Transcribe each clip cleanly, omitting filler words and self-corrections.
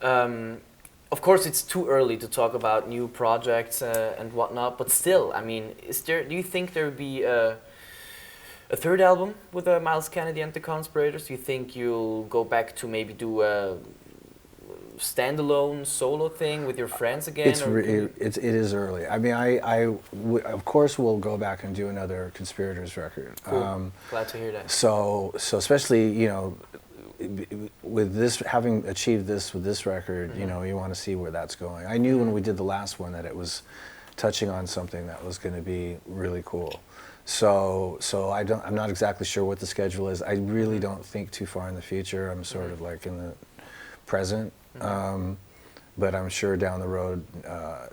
Of course, it's too early to talk about new projects and whatnot, but still, I mean, do you think there would be a third album with Miles Kennedy and the Conspirators? Do you think you'll go back to maybe do a standalone solo thing with your friends again? It is early. I mean, of course we'll go back and do another Conspirators record. Cool. Glad to hear that. So especially, you know, with this, having achieved this with this record, you know, you want to see where that's going. I knew when we did the last one that it was touching on something that was going to be really cool. So I'm not exactly sure what the schedule is. I really don't think too far in the future. I'm sort of like in the present. But I'm sure down the road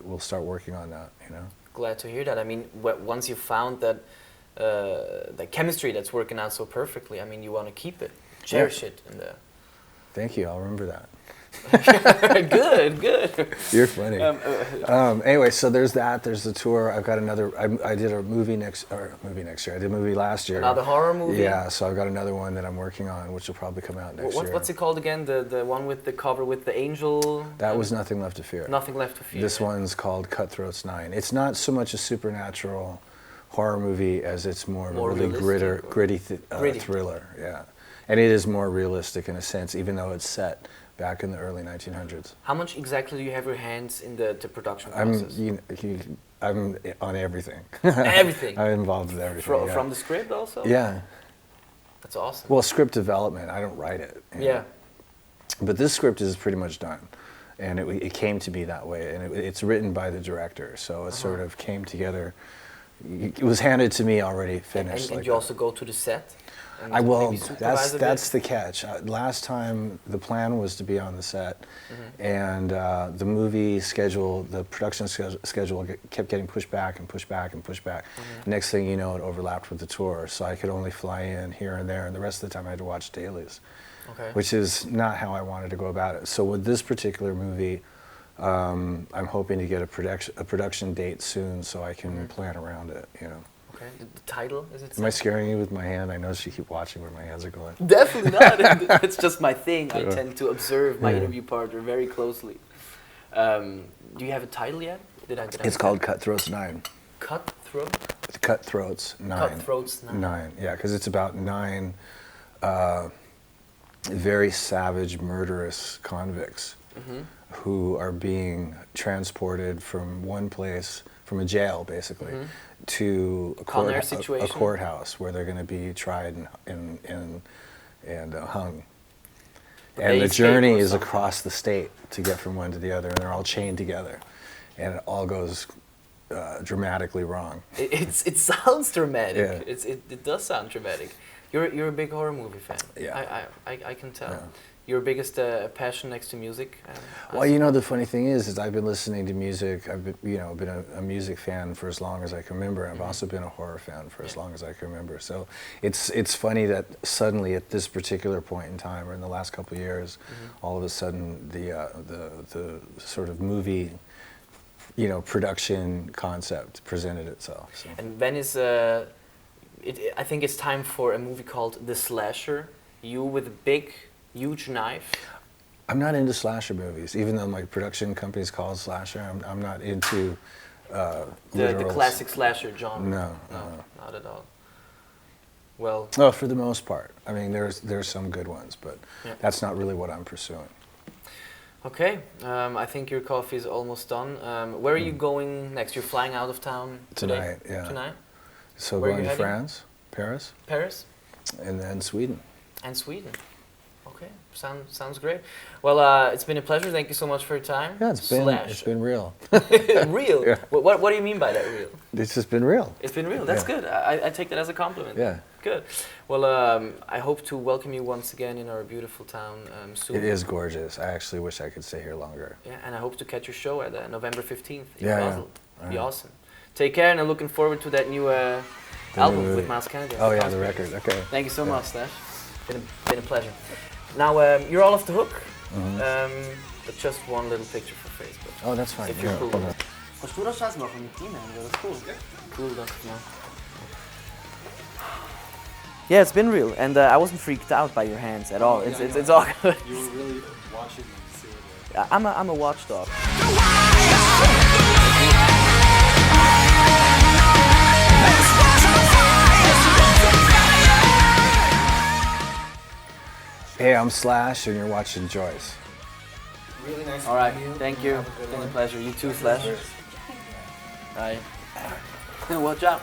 we'll start working on that, you know. Glad to hear that. I mean, once you found that the chemistry that's working out so perfectly, I mean, you want to keep it, cherish it. Thank you, I'll remember that. Good. You're funny. Anyway, so there's that. There's the tour. I've got another. I did a movie next year. I did a movie last year. Another horror movie. Yeah. So I've got another one that I'm working on, which will probably come out next year. What's it called again? The one with the cover with the angel. That was Nothing Left to Fear. Nothing Left to Fear. This one's called Cutthroats 9. It's not so much a supernatural horror movie as it's more of a really gritty thriller. Yeah, and it is more realistic in a sense, even though it's set back in the early 1900s. How much exactly do you have your hands in the production process? I'm on everything. Everything? I'm involved with everything. From the script also? Yeah. That's awesome. Well, script development, I don't write it. Yeah. But this script is pretty much done. And it came to be that way. And it's written by the director, so it sort of came together. It was handed to me already finished. And you also go to the set? I will. That's the catch. Last time the plan was to be on the set, and the movie schedule, the production schedule kept getting pushed back and pushed back and pushed back. Next thing you know, it overlapped with the tour, so I could only fly in here and there, and the rest of the time I had to watch dailies, which is not how I wanted to go about it. So with this particular movie, I'm hoping to get a production date soon, so I can plan around it. You know. Okay. The title, is it? Am I scaring you with my hand? I know you keep watching where my hands are going. Definitely not. It's just my thing. I tend to observe my interview partner very closely. Do you have a title yet? It's called Cutthroats 9. Cutthroat? Cutthroats 9. Cutthroats 9. 9, yeah, because it's about 9 very savage, murderous convicts who are being transported from one place, from a jail basically, to a courthouse where they're going to be tried and hung. And the journey is across the state to get from one to the other, and they're all chained together, and it all goes dramatically wrong. It sounds dramatic. Yeah. It does sound dramatic. You're a big horror movie fan. Yeah. I can tell. Yeah. Your biggest passion next to music? Well, you know, the funny thing is I've been listening to music. I've been, a music fan for as long as I can remember. I've also been a horror fan for as long as I can remember. So it's funny that suddenly at this particular point in time, or in the last couple of years, all of a sudden the sort of movie, production concept presented itself. So. And when is I think it's time for a movie called The Slasher. You with a big, huge knife. I'm not into slasher movies, even though my production company's called slasher. I'm not into the classic slasher genre. No, not at all. Well, no, for the most part. I mean, there's some good ones, but that's not really what I'm pursuing. Okay, I think your coffee is almost done. Where are you going next? You're flying out of town tonight. Today? Yeah. Tonight. So Where going to France, Paris. Paris. And then Sweden. And Sweden. Okay, sounds great. Well, it's been a pleasure. Thank you so much for your time. Yeah, it's been real. Real? Yeah. What do you mean by that, real? It's just been real. It's been real. That's good. I take that as a compliment. Yeah. Good. Well, I hope to welcome you once again in our beautiful town soon. It is gorgeous. I actually wish I could stay here longer. Yeah, and I hope to catch your show at November 15th in Basel. It'd be awesome. Take care, and I'm looking forward to that new album with Miles Kennedy. Oh yeah, the record. Okay. Thank you so much, Stash. Been a pleasure. Now you're all off the hook, but just one little picture for Facebook. Oh, that's fine. If you're cool. Kannst du das Scheiß machen mit ihm? Das ist cool. Cool, danke mal. Yeah, it's been real, and I wasn't freaked out by your hands at all. It's all good. You were really watching them see what I'm a watchdog. Hey, I'm Slash, and you're watching Joiz. Really nice. All right, meeting you. thank you. Have a good It's been a one. pleasure. You too, Slash. Bye. Watch out.